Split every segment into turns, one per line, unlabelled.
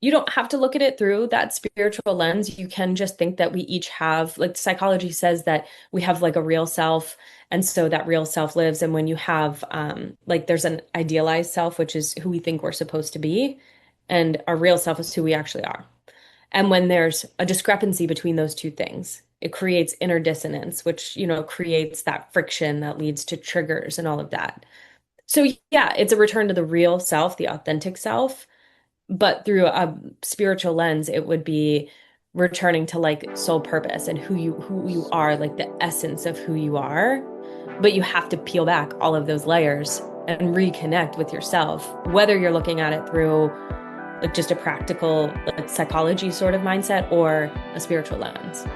you don't have to look at it through that spiritual lens. You can just think that we each have, like psychology says that we have like a real self. And so that real self lives. And when you have, like, there's an idealized self, which is who we think we're supposed to be. And our real self is who we actually are. And when there's a discrepancy between those two things, it creates inner dissonance, which, creates that friction that leads to triggers and all of that. So, yeah, it's a return to the real self, the authentic self, but through a spiritual lens, it would be returning to like soul purpose and who you are, like the essence of who you are. But you have to peel back all of those layers and reconnect with yourself, whether you're looking at it through like just a practical like psychology sort of mindset or a spiritual lens.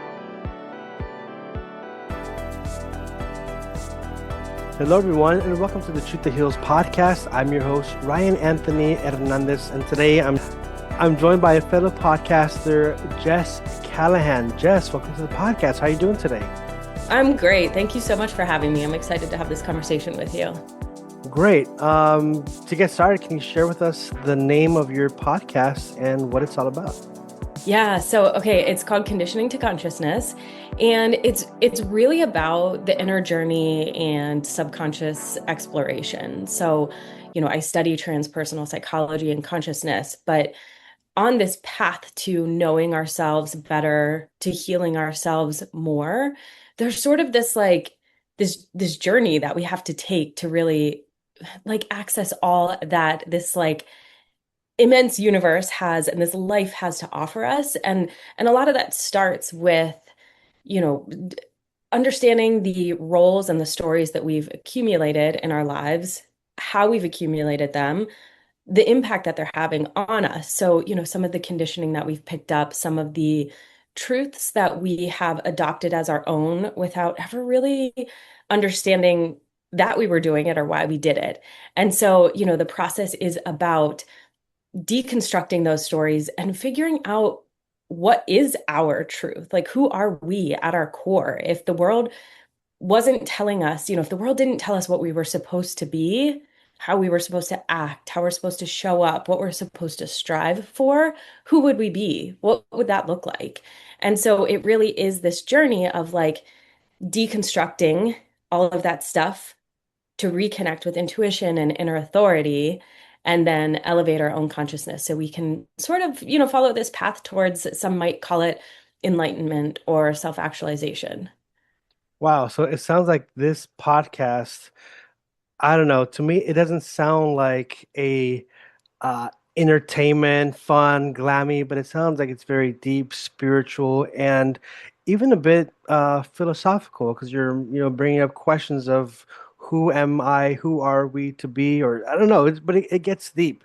Hello, everyone, and welcome to the Truth That Heals podcast. I'm your host, Ryan Anthony Hernandez, and today I'm joined by a fellow podcaster, Jess Callahan. Jess, welcome to the podcast. How are you doing today?
I'm great. Thank you so much for having me. I'm excited to have this conversation with you.
Great. To get started, can you share with us the name of your podcast and what it's all about?
Yeah, so okay, it's called Conditioning to Consciousness, and it's really about the inner journey and subconscious exploration. So, I study transpersonal psychology and consciousness, but on this path to knowing ourselves better, to healing ourselves more, there's sort of this like this journey that we have to take to really like access all that this like immense universe has and this life has to offer us. And a lot of that starts with, you know, understanding the roles and the stories that we've accumulated in our lives, how we've accumulated them, the impact that they're having on us. So, some of the conditioning that we've picked up, some of the truths that we have adopted as our own without ever really understanding that we were doing it or why we did it. And so, the process is about deconstructing those stories and figuring out what is our truth. Like, who are we at our core? If the world wasn't telling us, if the world didn't tell us what we were supposed to be, how we were supposed to act, how we're supposed to show up, what we're supposed to strive for, who would we be? What would that look like? And so it really is this journey of like deconstructing all of that stuff to reconnect with intuition and inner authority and then elevate our own consciousness so we can sort of, follow this path towards some might call it enlightenment or self-actualization.
Wow. So it sounds like this podcast, I don't know, to me, it doesn't sound like a entertainment, fun, glammy, but it sounds like it's very deep, spiritual, and even a bit philosophical because you're bringing up questions of who am I, who are we to be, or I don't know, but it gets deep,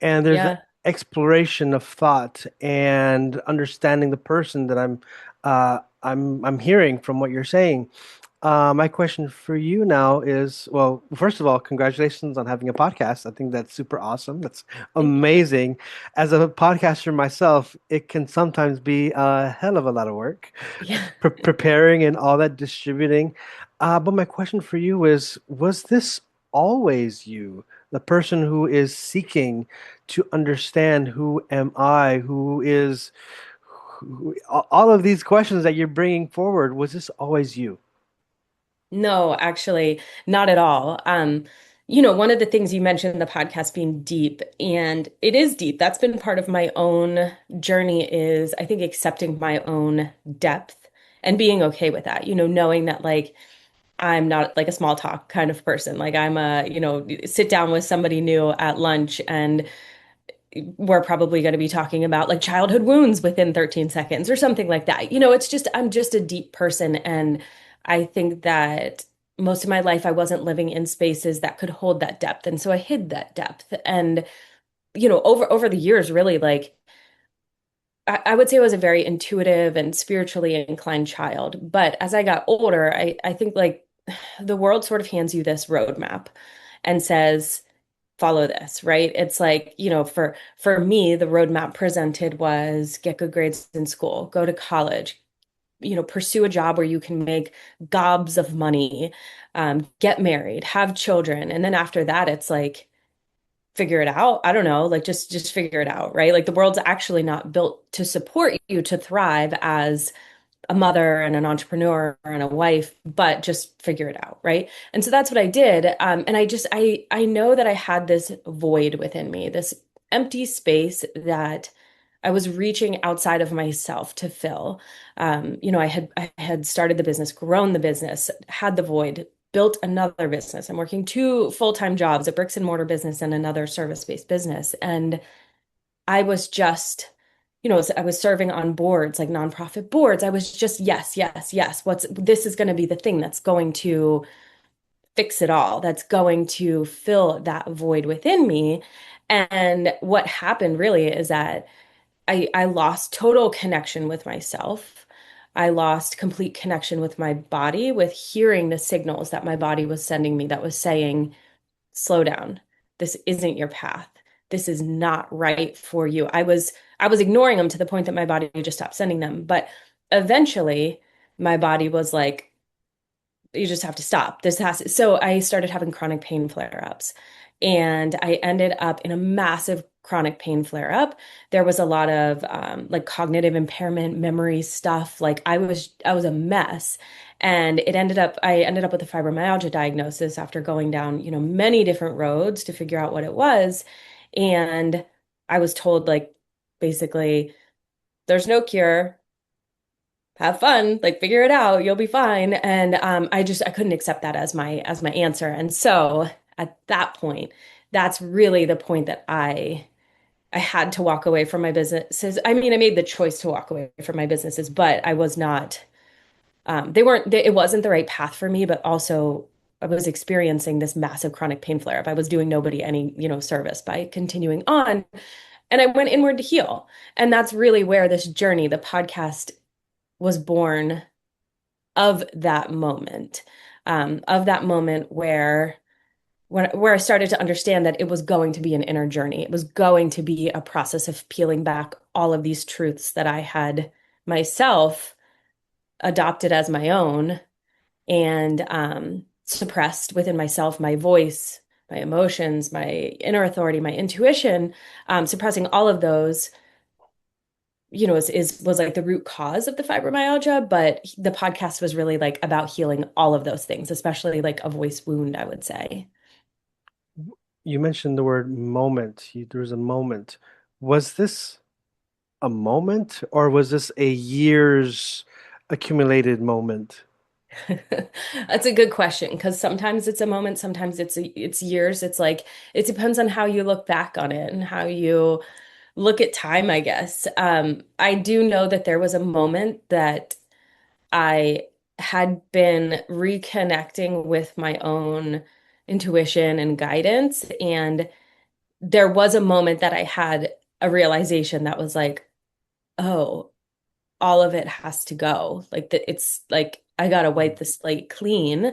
and there's an
Yeah.
exploration of thought and understanding the person that I'm hearing from what you're saying. My question for you now is, well, first of all, congratulations on having a podcast. I think that's super awesome. That's
Thank you.
amazing. As a podcaster myself, it can sometimes be a hell of a lot of work,
Yeah.
preparing and all that distributing. But my question for you is, was this always you, the person who is seeking to understand who am I, all of these questions that you're bringing forward, was this always you?
No, actually, not at all. One of the things you mentioned, the podcast being deep, and it is deep. That's been part of my own journey is I think accepting my own depth and being okay with that, knowing that like I'm not like a small talk kind of person. Like I'm sit down with somebody new at lunch and we're probably going to be talking about like childhood wounds within 13 seconds or something like that. It's just, I'm just a deep person. And I think that most of my life I wasn't living in spaces that could hold that depth. And so I hid that depth. And, over the years, really, like, I would say I was a very intuitive and spiritually inclined child. But as I got older, I think like the world sort of hands you this roadmap and says, follow this, right? It's like, for me, the roadmap presented was get good grades in school, go to college, pursue a job where you can make gobs of money, get married, have children. And then after that, it's like figure it out. I don't know, like just figure it out, right? Like the world's actually not built to support you to thrive as a mother and an entrepreneur and a wife, but just figure it out, right? And so that's what I did. And I know that I had this void within me, this empty space that I was reaching outside of myself to fill. I had started the business, grown the business, had the void, built another business. I'm working two full-time jobs, a bricks and mortar business and another service-based business. And I was just, I was serving on boards, like nonprofit boards. I was just, yes, yes, yes. This is going to be the thing that's going to fix it all, that's going to fill that void within me. And what happened really is that I lost total connection with myself. I lost complete connection with my body, with hearing the signals that my body was sending me that was saying, slow down. This isn't your path. This is not right for you. I was ignoring them to the point that my body just stopped sending them. But eventually my body was like, you just have to stop. This has to. So I started having chronic pain flare-ups. And I ended up in a massive chronic pain flare-up. There was a lot of like cognitive impairment, memory stuff. Like I was a mess. And I ended up with a fibromyalgia diagnosis after going down, many different roads to figure out what it was. And I was told like basically, there's no cure, have fun, like figure it out, you'll be fine. And I couldn't accept that as my answer. And so at that point, that's really the point that I had to walk away from my businesses. I mean, I made the choice to walk away from my businesses, but I was not, it wasn't the right path for me, but also I was experiencing this massive chronic pain flare up. I was doing nobody any, service by continuing on. And I went inward to heal. And that's really where this journey, the podcast, was born of that moment where I started to understand that it was going to be an inner journey. It was going to be a process of peeling back all of these truths that I had myself adopted as my own and suppressed within myself, my voice, my emotions, my inner authority, my intuition, suppressing all of those was like the root cause of the fibromyalgia, but the podcast was really like about healing all of those things, especially like a voice wound, I would say.
You mentioned the word moment. There was a moment. Was this a moment or was this a years accumulated moment?
That's a good question because sometimes it's a moment, sometimes it's years. It's like it depends on how you look back on it and how you look at time, I guess. I do know that there was a moment that I had been reconnecting with my own intuition and guidance. And there was a moment that I had a realization that was like, oh, all of it has to go. Like that it's like I gotta wipe the slate clean.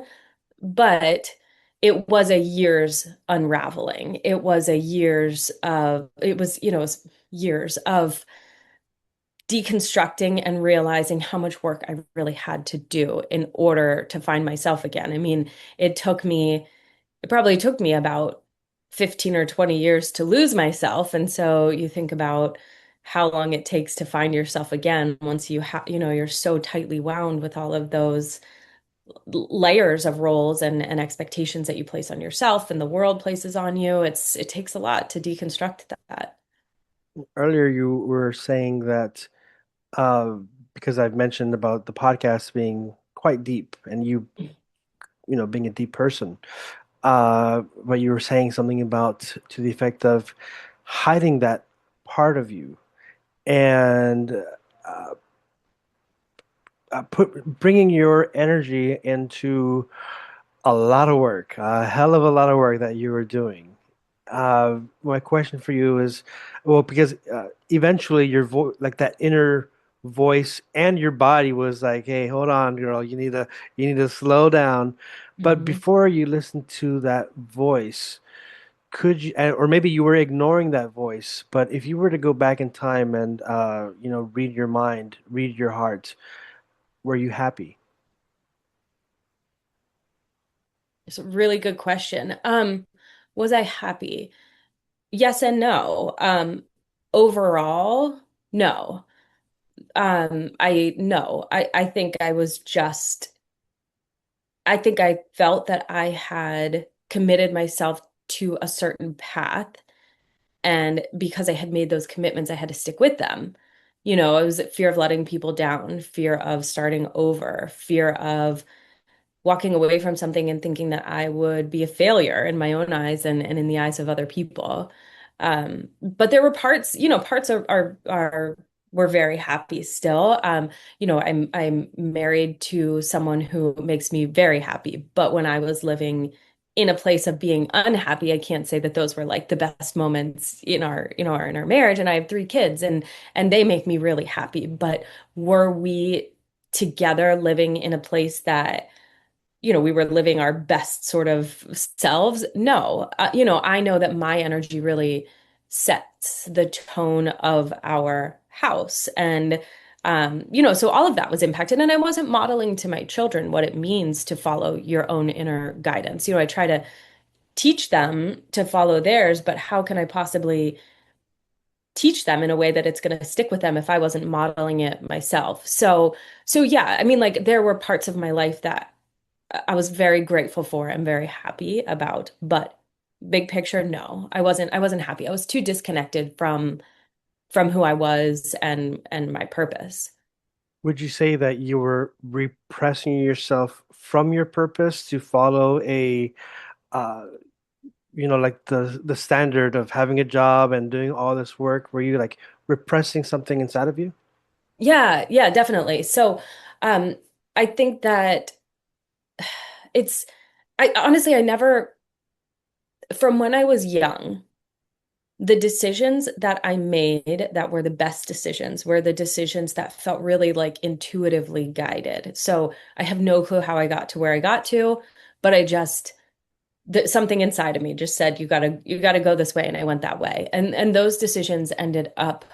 But it was a year's unraveling. It was years of deconstructing and realizing how much work I really had to do in order to find myself again. I mean, it probably took me about 15 or 20 years to lose myself. And so you think about how long it takes to find yourself again once you're so tightly wound with all of those layers of roles and expectations that you place on yourself and the world places on you. It takes a lot to deconstruct that.
Earlier, you were saying that uh, because I've mentioned about the podcast being quite deep and you being a deep person, but you were saying something about to the effect of hiding that part of you and bringing your energy into a lot of work, a hell of a lot of work that you were doing. My question for you is, well, because eventually your like that inner voice and your body was like, "Hey, hold on, girl, you need to slow down." But
Mhm.
before you listen to that voice, could you, or maybe you were ignoring that voice, but if you were to go back in time and read your mind, read your heart, were you happy?
It's a really good question. Was I happy? yes and no. Overall, no. I no. I think I was just I think I felt that I had committed myself to a certain path. And because I had made those commitments, I had to stick with them. It was fear of letting people down, fear of starting over, fear of walking away from something and thinking that I would be a failure in my own eyes and in the eyes of other people. But there were parts, parts are we're very happy still. I'm married to someone who makes me very happy. But when I was living in a place of being unhappy, I can't say that those were like the best moments in our marriage. And I have three kids and they make me really happy. But were we together living in a place that we were living our best sort of selves. No, I know that my energy really sets the tone of our house. And, so all of that was impacted. And I wasn't modeling to my children what it means to follow your own inner guidance. I try to teach them to follow theirs, but how can I possibly teach them in a way that it's going to stick with them if I wasn't modeling it myself? So yeah, I mean, like there were parts of my life that I was very grateful for and very happy about, but big picture, no, I wasn't happy. I was too disconnected from who I was and my purpose.
Would you say that you were repressing yourself from your purpose to follow a uh, like the standard of having a job and doing all this work? Were you like repressing something inside of you?
Yeah, yeah, definitely. So, um, I think that it's I honestly I never from when I was young, the decisions that I made that were the best decisions were the decisions that felt really like intuitively guided. So I have no clue how I got to where I got to, but something inside of me just said you gotta go this way, and I went that way. And those decisions ended up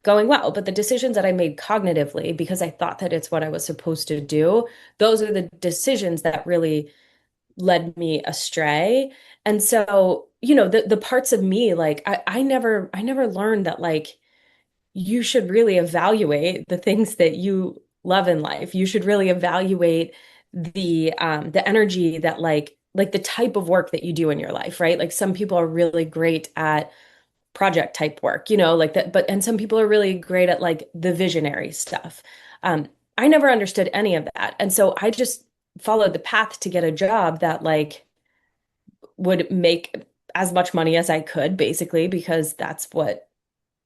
going well. But the decisions that I made cognitively, because I thought that it's what I was supposed to do, those are the decisions that really led me astray. And so, the parts of me, like I never learned that like you should really evaluate the things that you love in life. You should really evaluate the energy that like the type of work that you do in your life, right? Like some people are really great at project type work, like that, and some people are really great at like the visionary stuff. Um, I never understood any of that. And so I just followed the path to get a job that like would make as much money as I could, basically, because that's what,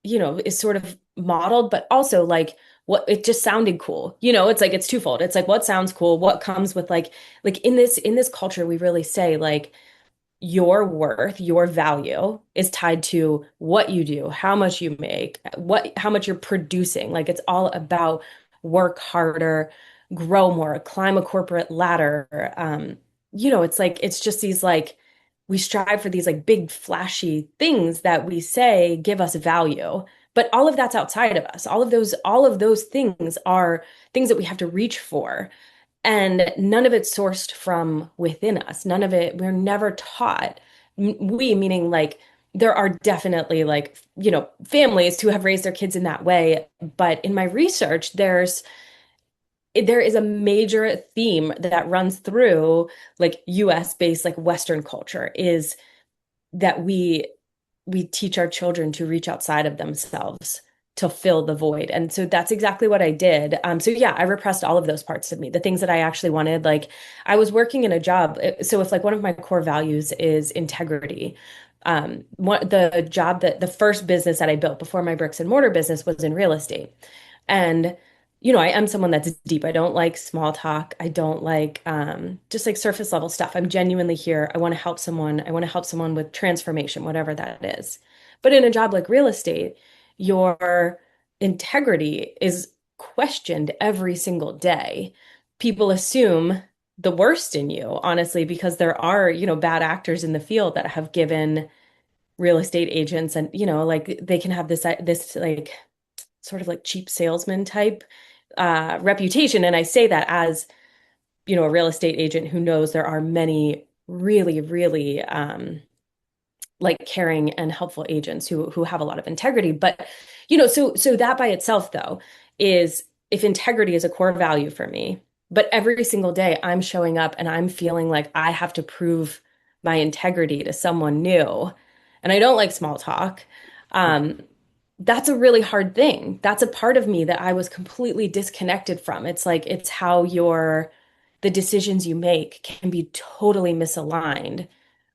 is sort of modeled, but also like what it just sounded cool. It's like it's twofold. It's like what sounds cool, what comes with like in this culture, we really say like your worth, your value is tied to what you do, how much you make, how much you're producing. Like it's all about work harder, grow more, climb a corporate ladder. It's like it's just these like we strive for these like big flashy things that we say give us value. But all of that's outside of us. All of those things are things that we have to reach for. And none of it's sourced from within us. None of it, we're never taught. We, meaning like, there are definitely like, families who have raised their kids in that way. But in my research, there is a major theme that runs through like US based, like Western culture is that we teach our children to reach outside of themselves to fill the void. And so that's exactly what I did. So yeah, I repressed all of those parts of me, the things that I actually wanted. Like I was working in a job. So if like one of my core values is integrity, the first business that I built before my bricks and mortar business was in real estate. And I am someone that's deep. I don't like small talk. I don't like just like surface level stuff. I'm genuinely here. I want to help someone. I want to help someone with transformation, whatever that is. But in a job like real estate, your integrity is questioned every single day. People assume the worst in you, honestly, because there are, bad actors in the field that have given real estate agents and, like they can have this like sort of like cheap salesman type reputation. And I say that as, a real estate agent who knows there are many really, really like caring and helpful agents who have a lot of integrity. But so that by itself though is, if integrity is a core value for me, but every single day I'm showing up and I'm feeling like I have to prove my integrity to someone new, and I don't like small talk. Um, that's a really hard thing. That's a part of me that I was completely disconnected from. It's like it's how the decisions you make can be totally misaligned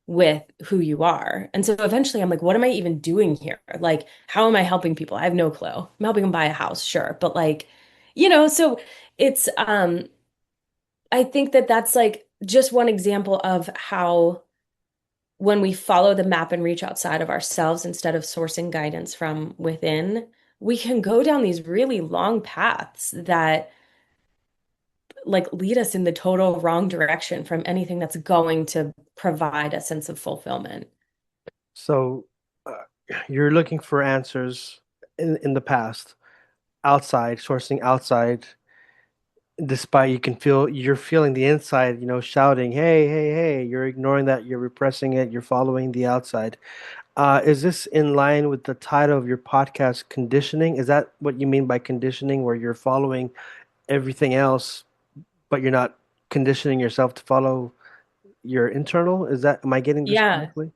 with who you are. And so eventually I'm like, what am I even doing here? Like, how am I helping people? I have no clue. I'm helping them buy a house, sure. But like, so it's I think that that's like just one example of how when we follow the map and reach outside of ourselves instead of sourcing guidance from within, we can go down these really long paths that like lead us in the total wrong direction from anything that's going to provide a sense of fulfillment.
So uh, you're looking for answers in the past, outside, sourcing outside, despite you're feeling the inside, shouting, hey, hey, hey, you're ignoring that, you're repressing it, you're following the outside. Is this in line with the title of your podcast, Conditioning? Is that what you mean by conditioning, where you're following everything else, but you're not conditioning yourself to follow your internal? Am I getting this
Yeah.
correctly?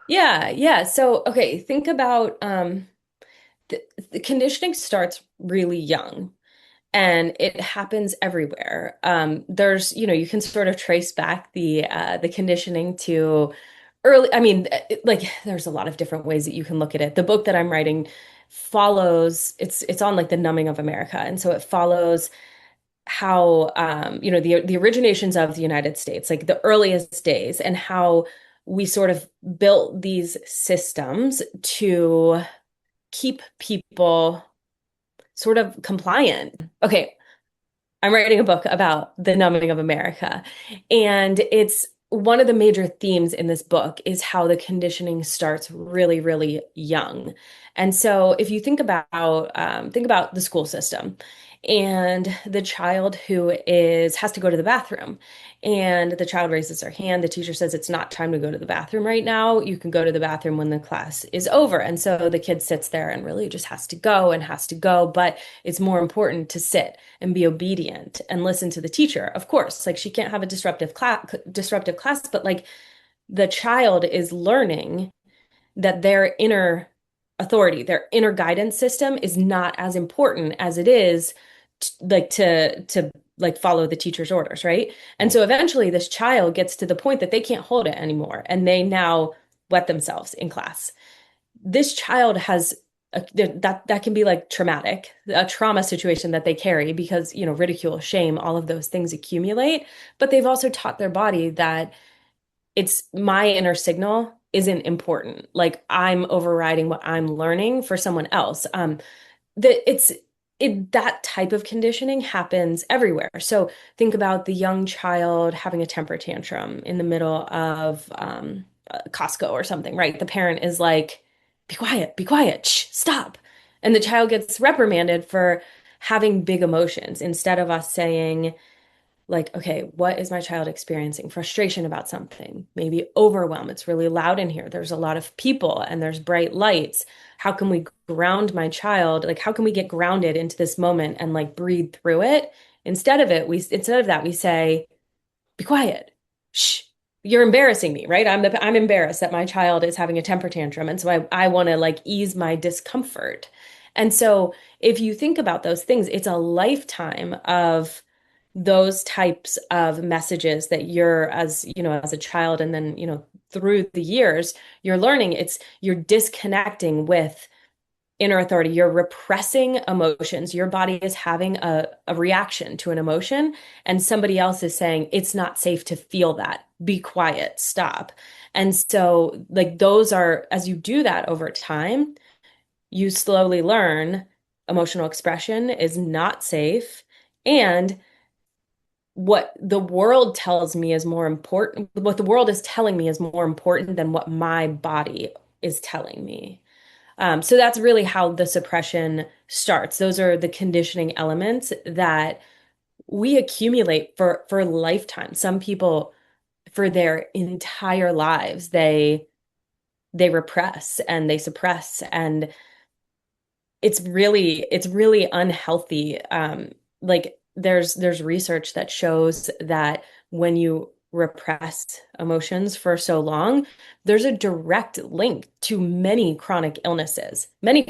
Yeah, yeah. So, okay, think about the conditioning starts really young and it happens everywhere. You can sort of trace back the conditioning to early, I mean, like there's a lot of different ways that you can look at it. The book that I'm writing follows it's on like the numbing of America. And so it follows how the originations of the United States, like the earliest days, and how we sort of built these systems to keep people sort of compliant. Okay, I'm writing a book about the numbing of America. And it's one of the major themes in this book is how the conditioning starts really, really young. And so if you think about the school system and the child who has to go to the bathroom, and the child raises their hand, the teacher says it's not time to go to the bathroom right now. You can go to the bathroom when the class is over. And so the kid sits there and really just has to go and has to go, but it's more important to sit and be obedient and listen to the teacher. Of course, like she can't have a disruptive class, but like the child is learning that their inner authority, their inner guidance system is not as important as it is to like follow the teacher's orders, right? And so eventually this child gets to the point that they can't hold it anymore and they now wet themselves in class. This child has that can be like traumatic, a trauma situation that they carry because, ridicule, shame, all of those things accumulate. But they've also taught their body that it's my inner signal isn't important. Like I'm overriding what I'm learning for someone else. That type of conditioning happens everywhere. So think about the young child having a temper tantrum in the middle of Costco or something, right? The parent is like, be quiet, shh, stop. And the child gets reprimanded for having big emotions instead of us saying, like, okay, what is my child experiencing? Frustration about something, maybe overwhelm. It's really loud in here. There's a lot of people and there's bright lights. How can we ground my child? Like, how can we get grounded into this moment and like breathe through it? Instead of that, we say, be quiet. Shh. You're embarrassing me, right? I'm embarrassed that my child is having a temper tantrum. And so I want to like ease my discomfort. And so if you think about those things, it's a lifetime of those types of messages that you're as a child and then through the years you're learning. You're disconnecting with inner authority. You're repressing emotions. Your body is having a reaction to an emotion, and somebody else is saying, it's not safe to feel that. Be quiet, stop. And so, like, those are, as you do that over time, you slowly learn emotional expression is not safe. And what the world tells me is more important, what the world is telling me is more important than what my body is telling me. So that's really how the suppression starts. Those are the conditioning elements that we accumulate for lifetime. Some people, for their entire lives, they repress and they suppress, and it's really unhealthy. Like there's research that shows that when you repress emotions for so long, there's a direct link to many chronic illnesses and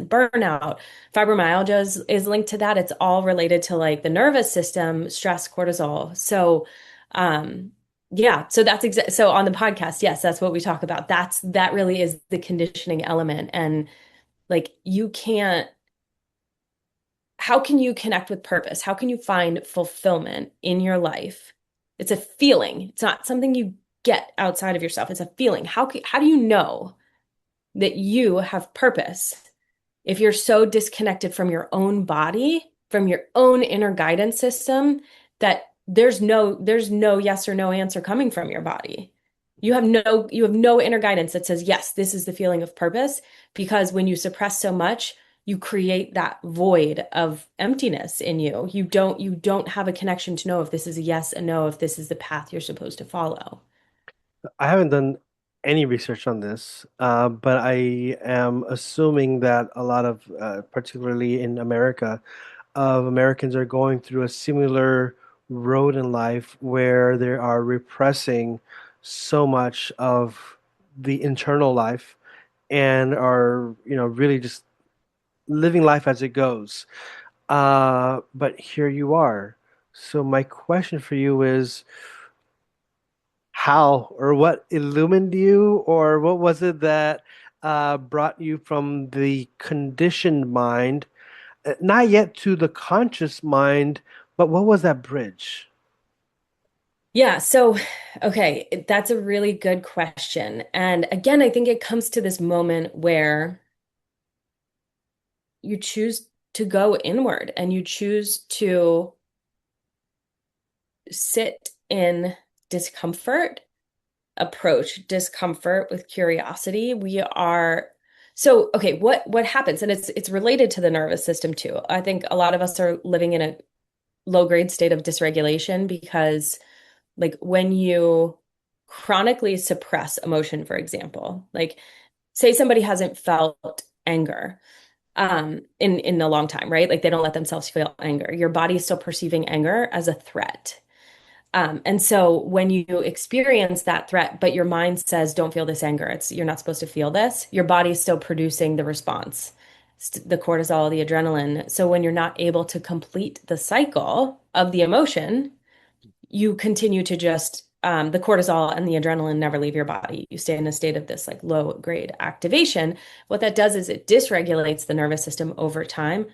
burnout. Fibromyalgia is linked to that. It's all related to like the nervous system, stress, cortisol. So, yeah, so so on the podcast, yes, that's what we talk about. That really is the conditioning element. And like you can't, how can you connect with purpose? How can you find fulfillment in your life? It's a feeling. It's not something you get outside of yourself. It's a feeling. How do you know that you have purpose if you're so disconnected from your own body, from your own inner guidance system, that there's no yes or no answer coming from your body. You have no inner guidance that says, yes, this is the feeling of purpose, because when you suppress so much, you create that void of emptiness in you. You don't have a connection to know if this is a yes, a no, if this is the path you're supposed to follow.
I haven't done any research on this, but I am assuming that a lot of, particularly in America, of Americans are going through a similar road in life where they are repressing so much of the internal life and are, really just living life as it goes. But here you are. So my question for you is, how or what illumined you, or what was it that brought you from the conditioned mind, not yet to the conscious mind, but what was that bridge?
Yeah, so okay, that's a really good question. And again, I think it comes to this moment where you choose to go inward and you choose to sit in discomfort, approach discomfort with curiosity. We are so okay, what happens? And it's related to the nervous system too. I think a lot of us are living in a low grade state of dysregulation because like when you chronically suppress emotion, for example, like say somebody hasn't felt anger in a long time, right? Like they don't let themselves feel anger. Your body is still perceiving anger as a threat. And so when you experience that threat, but your mind says, don't feel this anger, you're not supposed to feel this, your body is still producing the response, the cortisol, the adrenaline. So when you're not able to complete the cycle of the emotion, you continue to just the cortisol and the adrenaline never leave your body. You stay in a state of this like low grade activation. What that does is it dysregulates the nervous system over time,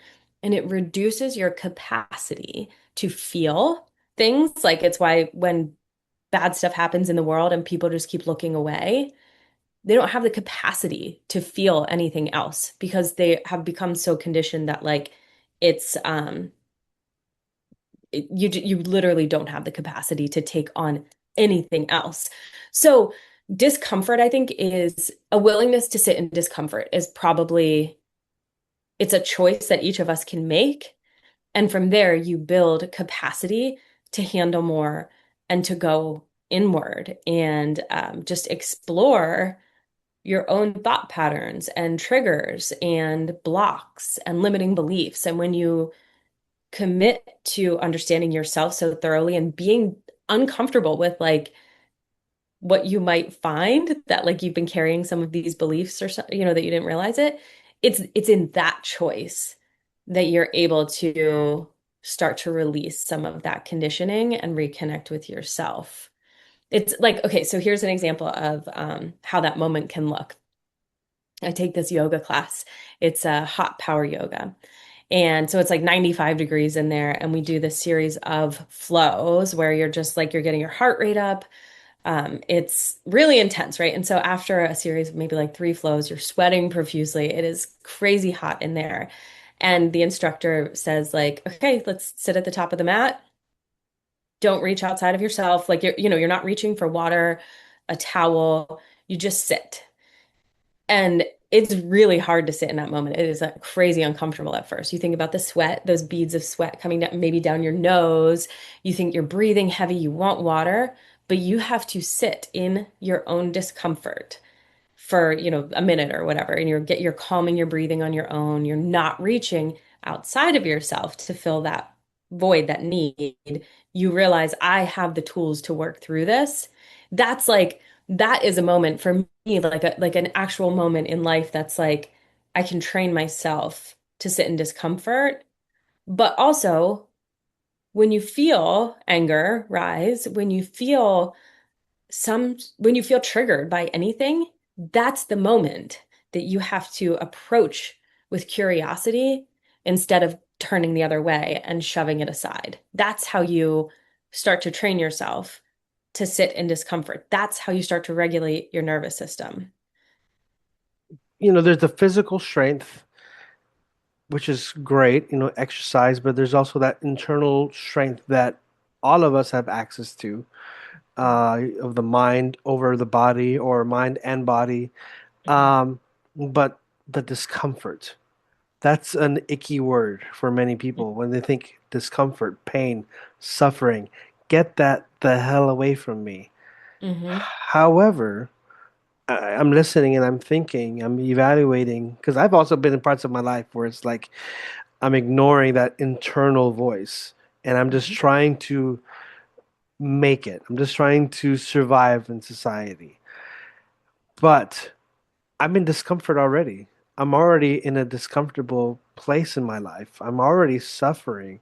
and it reduces your capacity to feel things. Like it's why when bad stuff happens in the world and people just keep looking away, they don't have the capacity to feel anything else because they have become so conditioned that like it's you literally don't have the capacity to take on anything else. So discomfort, I think, is a willingness to sit in discomfort is probably it's a choice that each of us can make. And from there, you build capacity to handle more and to go inward and just explore your own thought patterns and triggers and blocks and limiting beliefs. And when you commit to understanding yourself so thoroughly and being uncomfortable with like what you might find that like you've been carrying some of these beliefs or so, that you didn't realize it. It's in that choice that you're able to start to release some of that conditioning and reconnect with yourself. It's like, okay, so here's an example of how that moment can look. I take this yoga class. It's a hot power yoga. And so it's like 95 degrees in there. And we do this series of flows where you're just like, you're getting your heart rate up. It's really intense, right? And so after a series of maybe like three flows, you're sweating profusely. It is crazy hot in there. And the instructor says, like, okay, let's sit at the top of the mat. Don't reach outside of yourself. Like you're not reaching for water, a towel. You just sit. And it's really hard to sit in that moment. It is crazy uncomfortable at first. You think about the sweat, those beads of sweat coming down, maybe down your nose. You think you're breathing heavy, you want water, but you have to sit in your own discomfort for, a minute or whatever, and you're calming your breathing on your own. You're not reaching outside of yourself to fill that void, that need. You realize I have the tools to work through this. That's like that is a moment for me, like an actual moment in life that's like I can train myself to sit in discomfort. But also, when you feel anger rise, when you feel triggered by anything, that's the moment that you have to approach with curiosity instead of turning the other way and shoving it aside. That's how you start to train yourself to sit in discomfort. That's how you start to regulate your nervous system.
There's the physical strength, which is great, exercise, but there's also that internal strength that all of us have access to, of the mind over the body or mind and body.
Mhm.
But the discomfort, that's an icky word for many people when they think discomfort, pain, suffering. Get that the hell away from me.
Mhm.
However, I'm listening and I'm thinking, I'm evaluating, because I've also been in parts of my life where it's like I'm ignoring that internal voice and I'm just
Mhm.
trying to make it. I'm just trying to survive in society. But I'm in discomfort already. I'm already in a discomfortable place in my life. I'm already suffering.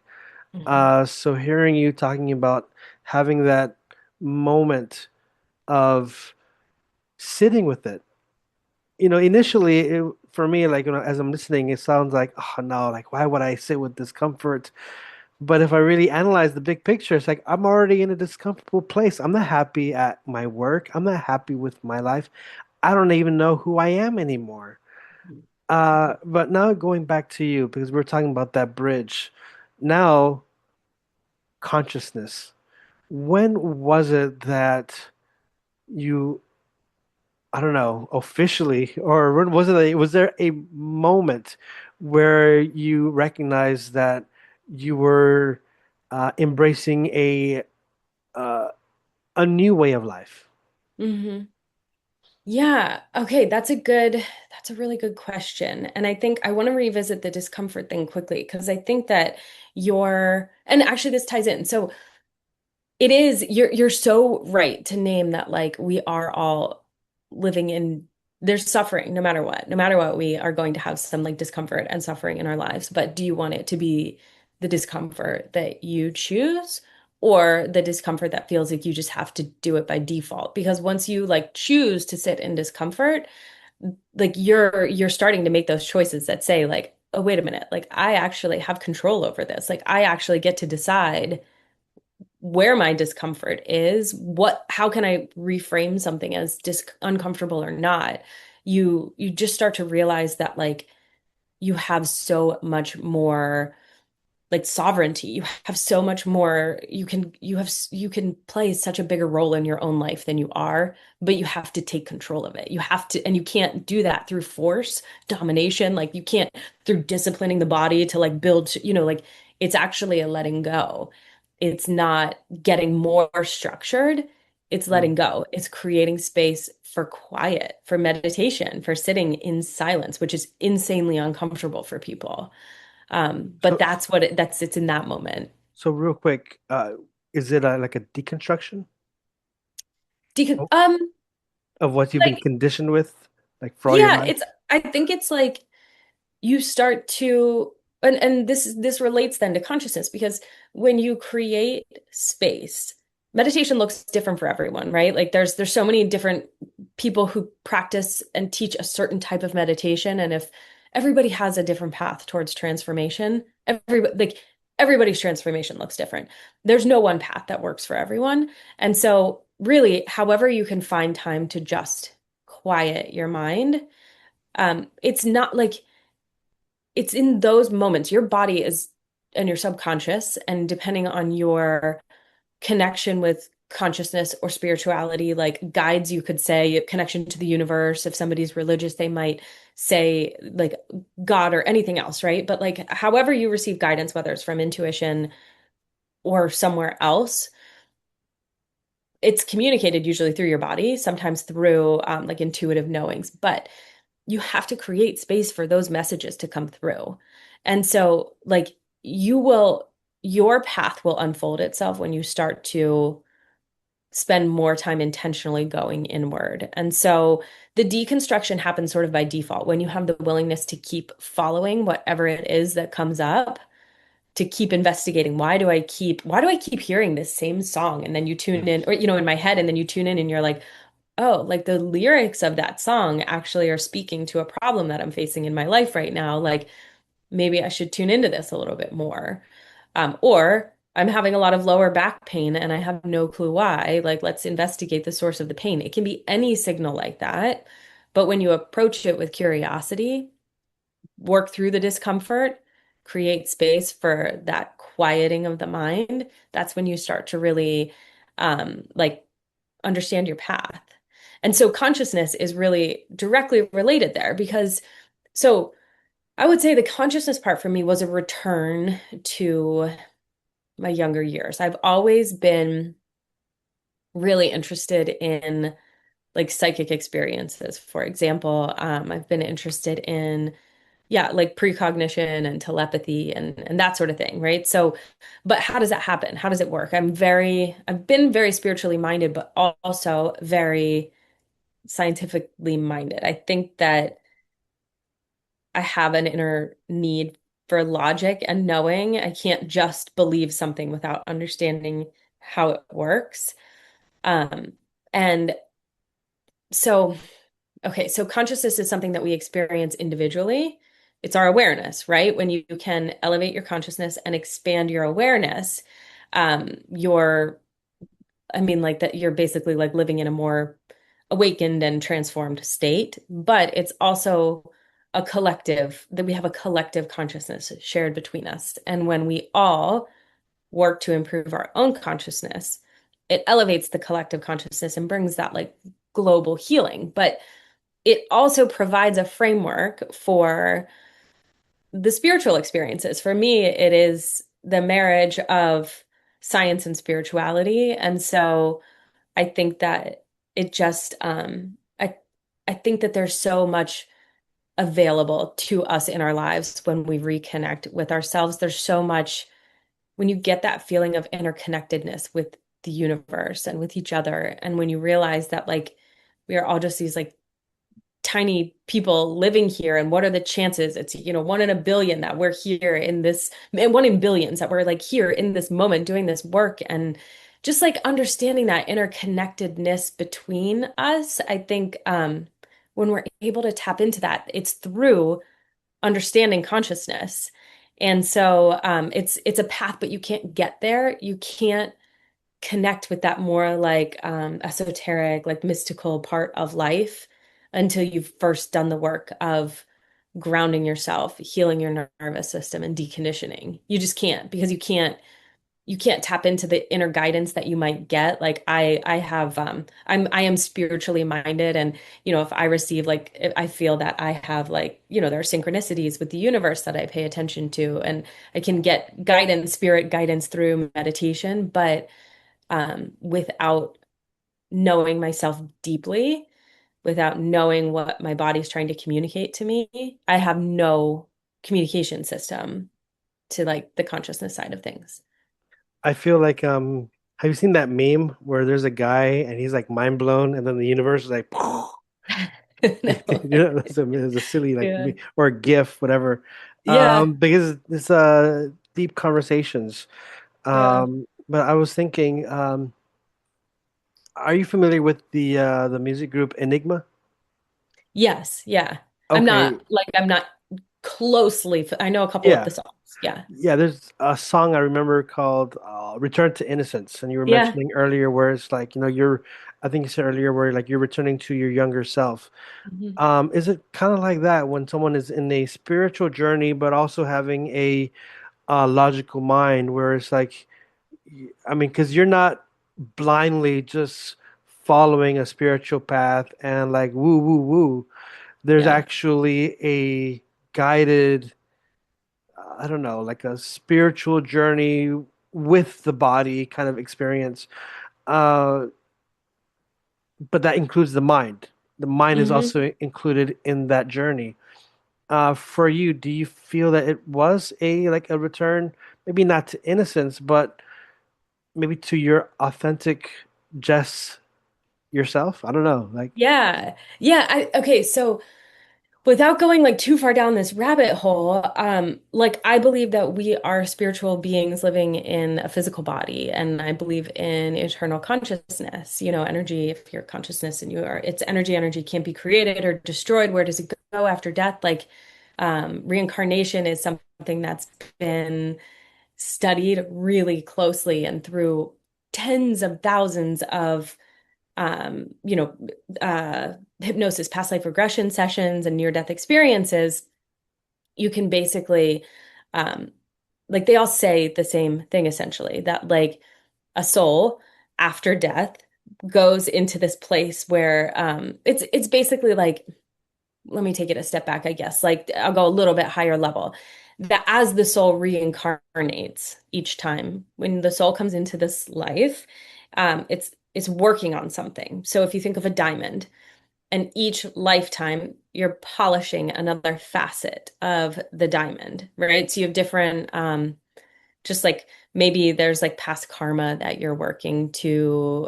Mhm.
So hearing you talking about having that moment of sitting with it, initially for me, like, as I'm listening, it sounds like, oh no, like, why would I sit with discomfort? But if I really analyze the big picture, it's like I'm already in a discomfortable place. I'm not happy at my work. I'm not happy with my life. I don't even know who I am anymore. But now going back to you, because we're talking about that bridge. Now, consciousness. When was it that you, I don't know, officially, or when was there a moment where you recognized that you were embracing uh, a new way of life?
Mhm. Yeah. Okay. That's a really good question. And I think I want to revisit the discomfort thing quickly because I think that and actually this ties in. So you're so right to name that like we are all living in there's suffering no matter what. No matter what, we are going to have some like discomfort and suffering in our lives. But do you want it to be the discomfort that you choose or the discomfort that feels like you just have to do it by default? Because once you like choose to sit in discomfort, like you're starting to make those choices that say like, oh, wait a minute, like I actually have control over this. Like I actually get to decide where my discomfort is, how can I reframe something as dis uncomfortable or not? You just start to realize that like you have so much more like sovereignty. You have so much more. You can play such a bigger role in your own life than you are, but you have to take control of it. You have to, and you can't do that through force, domination. Like you can't through disciplining the body to like build, like it's actually a letting go. It's not getting more structured. It's letting
Mm.
go. It's creating space for quiet, for meditation, for sitting in silence, which is insanely uncomfortable for people. But
So,
it's in that moment.
so real quick, is it like a deconstruction
Decon
of of what you've been
like
conditioned with, like for all your
yeah,
life?
I think it's like you start to and this relates then to consciousness because when you create space, meditation looks different for everyone, right? Like there's so many different people who practice and teach a certain type of meditation, and if everybody has a different path towards transformation, everybody's transformation looks different. There's no one path that works for everyone. And so really, however you can find time to just quiet your mind, it's not like it's in those moments your body is and your subconscious and depending on your connection with consciousness or spirituality like guides you could say connection to the universe if somebody's religious they might say like God or anything else right but like however you receive guidance whether it's from intuition or somewhere else it's communicated usually through your body, sometimes through like intuitive knowings, but you have to create space for those messages to come through. And so, like, you will, your path will unfold itself when you start to spend more time intentionally going inward. And so, the deconstruction happens sort of by default when you have the willingness to keep following whatever it is that comes up, to keep investigating. Why do I keep hearing this same song? And then you tune in, or, in my head, and then you tune in and you're like, oh, like the lyrics of that song actually are speaking to a problem that I'm facing in my life right now. Like maybe I should tune into this a little bit more. Or I'm having a lot of lower back pain and I have no clue why. Like, let's investigate the source of the pain. It can be any signal like that. But when you approach it with curiosity, work through the discomfort, create space for that quieting of the mind, that's when you start to really like understand your path. And so consciousness is really directly related there because so I would say the consciousness part for me was a return to my younger years. I've always been really interested in like psychic experiences. For example, I've been interested in like precognition and telepathy and that sort of thing, right? So, but how does that happen? How does it work? I've been very spiritually minded, but also very scientifically minded. I think that I have an inner need for logic and knowing. I can't just believe something without understanding how it works. Um, and so, okay, so consciousness is something that we experience individually. It's our awareness, right? When you can elevate your consciousness and expand your awareness, your I mean, like that you're basically like living in a more awakened and transformed state, but it's also a collective, that we have a collective consciousness shared between us. And when we all work to improve our own consciousness, it elevates the collective consciousness and brings that like global healing. But it also provides a framework for the spiritual experiences. For me, it is the marriage of science and spirituality. And so, I think that it just I think that there's so much available to us in our lives when we reconnect with ourselves. There's so much when you get that feeling of interconnectedness with the universe and with each other, and when you realize that like we are all just these like tiny people living here, and what are the chances it's one in a billion that we're here in this, and one in billions that we're like here in this moment doing this work, and just like understanding that interconnectedness between us. I think when we're able to tap into that, it's through understanding consciousness. And so it's a path, but you can't get there, you can't connect with that more like esoteric, like mystical part of life until you've first done the work of grounding yourself, healing your nervous system, and deconditioning. You just can't, because you can't tap into the inner guidance that you might get. Like I have I am spiritually minded, and if I receive like if I feel that I have like there are synchronicities with the universe that I pay attention to, and I can get guidance, spirit guidance through meditation, but without knowing myself deeply, without knowing what my body's trying to communicate to me, I have no communication system to like the consciousness side of things.
I feel like have you seen that meme where there's a guy and he's like mind blown and then the universe is like
No.
it's a silly like
Yeah.
or a GIF, whatever.
Yeah.
Because it's deep conversations.
Yeah.
But I was thinking, are you familiar with the music group Enigma?
Yes. Yeah.
Okay,
I'm not closely, I know a couple of
yeah.
the songs. Yeah.
Yeah, there's a song I remember called Return to Innocence, and you were
Yeah.
mentioning earlier where it's like, I think you said earlier where like you're returning to your younger self.
Mhm.
Is it kind of like that when someone is in a spiritual journey, but also having a logical mind where it's like, I mean, because you're not blindly just following a spiritual path and like woo, woo, woo. There's
Yeah.
actually a guided I don't know, like a spiritual journey with the body kind of experience. Uh, but that includes the mind. The mind is
Hmm.
also included in that journey. For you, do you feel that it was a like a return, maybe not to innocence, but maybe to your authentic Jess yourself? I don't know. Like,
Yeah. Yeah. Okay. So without going like too far down this rabbit hole, like I believe that we are spiritual beings living in a physical body, and I believe in eternal consciousness, energy. If you're consciousness and you are, it's energy, energy can't be created or destroyed. Where does it go after death? Like, reincarnation is something that's been studied really closely and through tens of thousands of um, you know, hypnosis, past life regression sessions, and near-death experiences, you can basically, um, like they all say the same thing essentially, that like a soul after death goes into this place where it's basically like, let me take it a step back, I guess. Like I'll go a little bit higher level. That as the soul reincarnates each time, when the soul comes into this life, it's working on something. So if you think of a diamond, and each lifetime you're polishing another facet of the diamond, right? So you have different, just like maybe there's like past karma that you're working to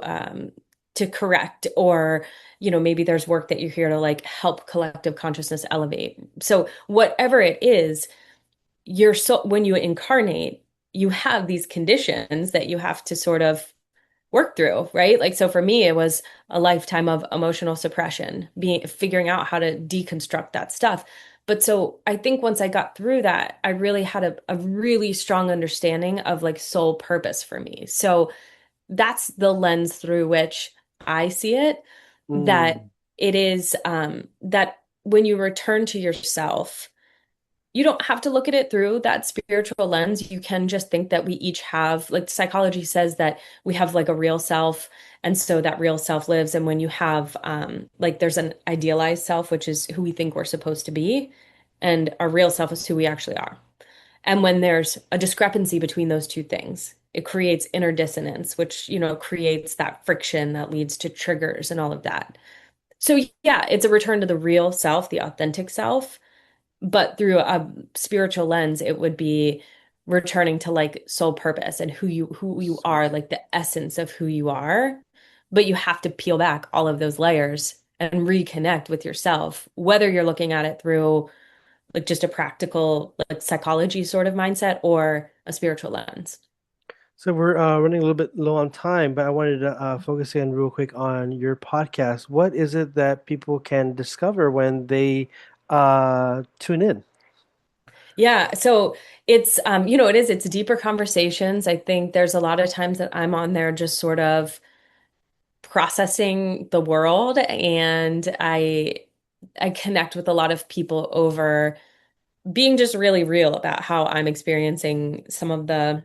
correct, or maybe there's work that you're here to like help collective consciousness elevate. So whatever it is, you're so when you incarnate, you have these conditions that you have to sort of work through, right? Like, so for me, it was a lifetime of emotional suppression, being figuring out how to deconstruct that stuff. But so I think once I got through that, I really had a really strong understanding of like soul purpose for me. So that's the lens through which I see it, that
mm,
it is that when you return to yourself, you don't have to look at it through that spiritual lens. You can just think that we each have, like psychology says that we have like a real self. And so that real self lives. And when you have, like, there's an idealized self, which is who we think we're supposed to be. And our real self is who we actually are. And when there's a discrepancy between those two things, it creates inner dissonance, which, creates that friction that leads to triggers and all of that. So, yeah, it's a return to the real self, the authentic self, but through a spiritual lens, it would be returning to like soul purpose and who you are, like the essence of who you are. But you have to peel back all of those layers and reconnect with yourself, whether you're looking at it through like just a practical like psychology sort of mindset or a spiritual lens.
so we're running a little bit low on time, but I wanted to focus in real quick on your podcast. What is it that people can discover when they tune in?
Yeah, so it's it's deeper conversations. I think there's a lot of times that I'm on there just sort of processing the world, and I connect with a lot of people over being just really real about how I'm experiencing some of the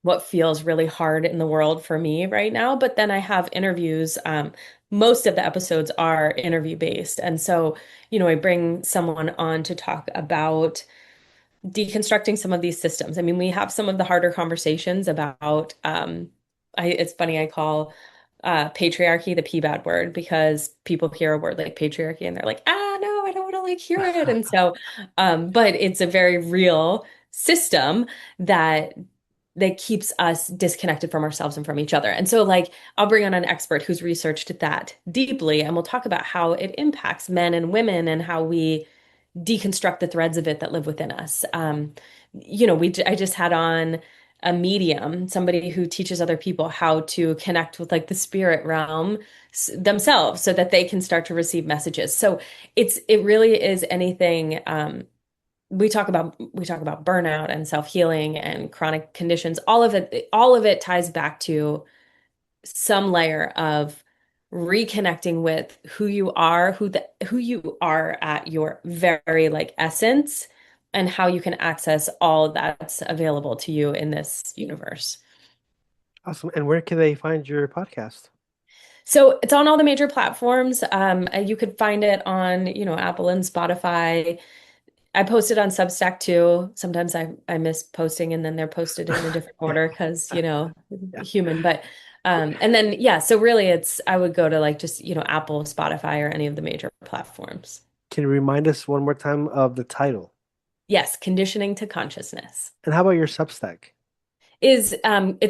what feels really hard in the world for me right now. But then I have interviews. Most of the episodes are interview based. And so, I bring someone on to talk about deconstructing some of these systems. I mean, we have some of the harder conversations about it's funny, I call patriarchy the P bad word, because people hear a word like patriarchy and they're like, ah, no, I don't want to like hear it. And so, but it's a very real system that keeps us disconnected from ourselves and from each other. And so, like, I'll bring on an expert who's researched that deeply, and we'll talk about how it impacts men and women and how we deconstruct the threads of it that live within us. I just had on a medium, somebody who teaches other people how to connect with like the spirit realm themselves so that they can start to receive messages. So it really is anything. We talk about burnout and self-healing and chronic conditions. All of it ties back to some layer of reconnecting with who you are, who you are at your very like essence, and how you can access all that's available to you in this universe.
Awesome. And where can they find your podcast?
So it's on all the major platforms. You could find it on, Apple and Spotify. I post it on Substack too. Sometimes I miss posting and then they're posted in a different order because,
Yeah.
human. But And then, yeah, so really I would go to like just, Apple, Spotify, or any of the major platforms.
Can you remind us one more time of the title?
Yes, conditioning to consciousness.
And how about your Substack?
It's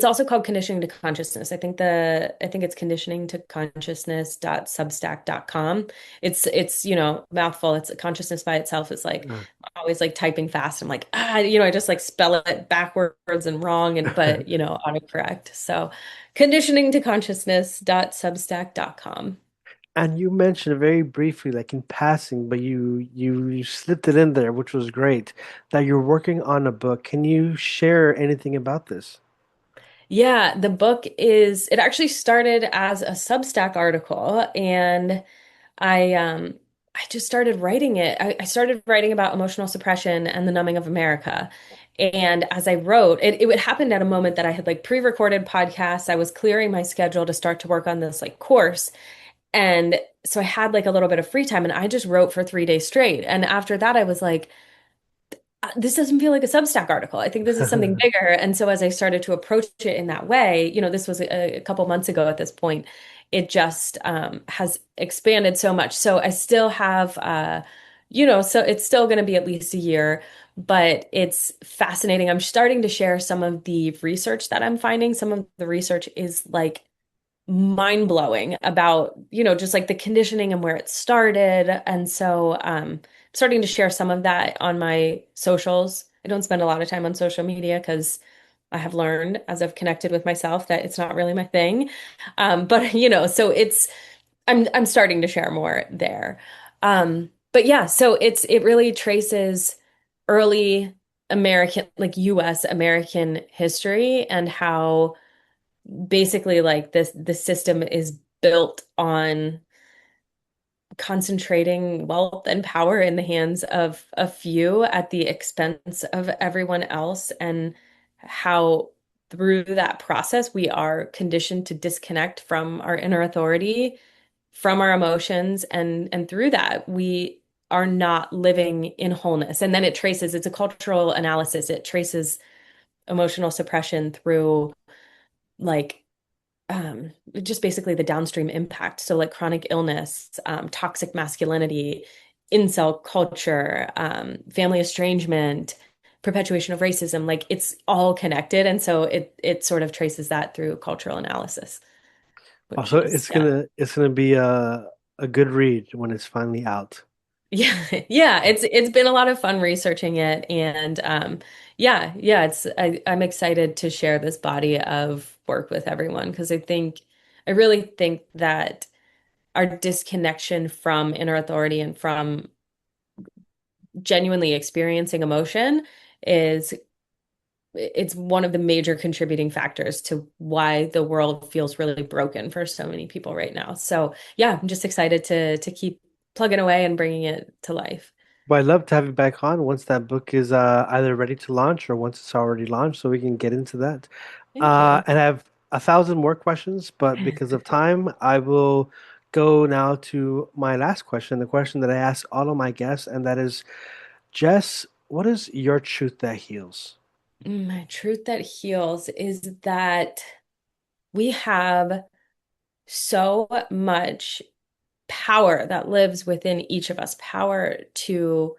also called conditioning to consciousness. I think it's conditioning to consciousness.substack.com. It's mouthful. It's consciousness by itself is like
Uh,
I'm always like typing fast. I'm like, I just like spell it backwards and wrong and but autocorrect. So conditioning to consciousness.substack.com.
And you mentioned very briefly, like in passing, but you slipped it in there, which was great, that you're working on a book. Can you share anything about this?
Yeah, the book it actually started as a Substack article and I just started writing it. I started writing about emotional suppression and the numbing of America. And as I wrote, it happened at a moment that I had like pre-recorded podcasts. I was clearing my schedule to start to work on this like course. And so I had like a little bit of free time and I just wrote for 3 days straight. And after that, I was like, this doesn't feel like a Substack article. I think this is something bigger. And so as I started to approach it in that way, this was a couple months ago at this point, it just has expanded so much. So I still have, so it's still going to be at least a year, but it's fascinating. I'm starting to share some of the research that I'm finding. Some of the research is like mind-blowing about, just like the conditioning and where it started. And so starting to share some of that on my socials. I don't spend a lot of time on social media because I have learned as I've connected with myself that it's not really my thing. But so I'm starting to share more there. But yeah, so it really traces early American, like US American history and how basically like the system is built on concentrating wealth and power in the hands of a few at the expense of everyone else, and how through that process we are conditioned to disconnect from our inner authority, from our emotions, and through that we are not living in wholeness. And then it's a cultural analysis. It traces emotional suppression through like just basically the downstream impact. So like chronic illness, toxic masculinity, incel culture, family estrangement, perpetuation of racism, like it's all connected. And so it sort of traces that through cultural analysis, which
Also,
is yeah.
it's gonna be a good read when it's finally out.
Yeah, yeah, it's been a lot of fun researching it, and yeah, I'm excited to share this body of work with everyone because I really think that our disconnection from inner authority and from genuinely experiencing emotion is it's one of the major contributing factors to why the world feels really broken for so many people right now. So yeah, I'm just excited to keep plugging away and bringing it to life.
But I'd love to have you back on once that book is either ready to launch or once it's already launched, so we can get into that.
Thank you.
And I have 1,000 more questions, but because of time, I will go now to my last question, the question that I ask all of my guests, and that is, Jess, what is your truth that heals?
My truth that heals is that we have so much power that lives within each of us, power to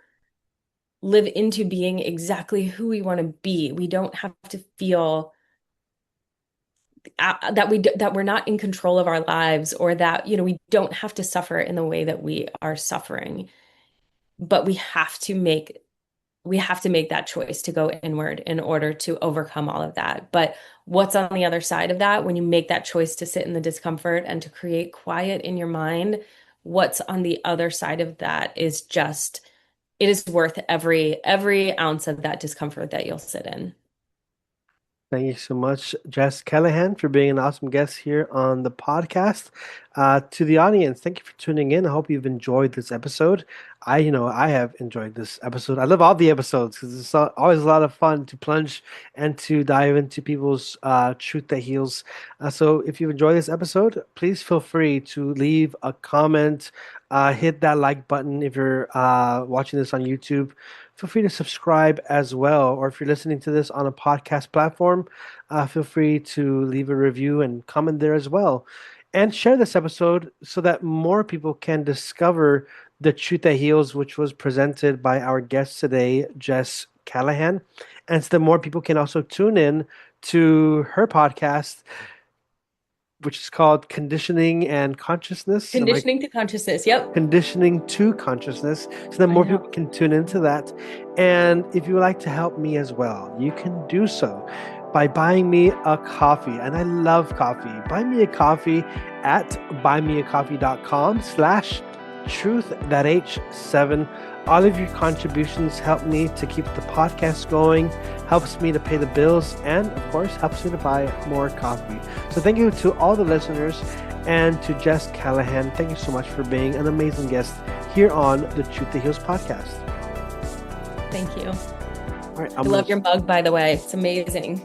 live into being exactly who we want to be. We don't have to feel that we're not in control of our lives, or that, we don't have to suffer in the way that we are suffering. But we have to make that choice to go inward in order to overcome all of that. But what's on the other side of that, when you make that choice to sit in the discomfort and to create quiet in your mind, what's on the other side of that is just, it is worth every ounce of that discomfort that you'll sit in.
Thank you so much, Jess Callahan, for being an awesome guest here on the podcast. To the audience, thank you for tuning in. I hope you've enjoyed this episode. I have enjoyed this episode. I love all the episodes because it's always a lot of fun to plunge and to dive into people's truth that heals. So if you've enjoyed this episode, please feel free to leave a comment, hit that like button if you're watching this on YouTube. Feel free to subscribe as well, or if you're listening to this on a podcast platform, feel free to leave a review and comment there as well. And share this episode so that more people can discover the truth that heals, which was presented by our guest today, Jess Callahan. And so that more people can also tune in to her podcast, which is called Conditioning and Consciousness. Am I
Conditioning to consciousness. Yep.
Conditioning to Consciousness, so that
I
more
know.
people can tune into that. And if you would like to help me as well, you can do so by buying me a coffee. And I love coffee. Buy me a coffee at buymeacoffee.com/truth.h7. All of your contributions help me to keep the podcast going, helps me to pay the bills, and of course, helps me to buy more coffee. So thank you to all the listeners. And to Jess Callahan, thank you so much for being an amazing guest here on the Truth That Heals podcast.
Thank you.
All right,
I love your mug, by the way. It's amazing.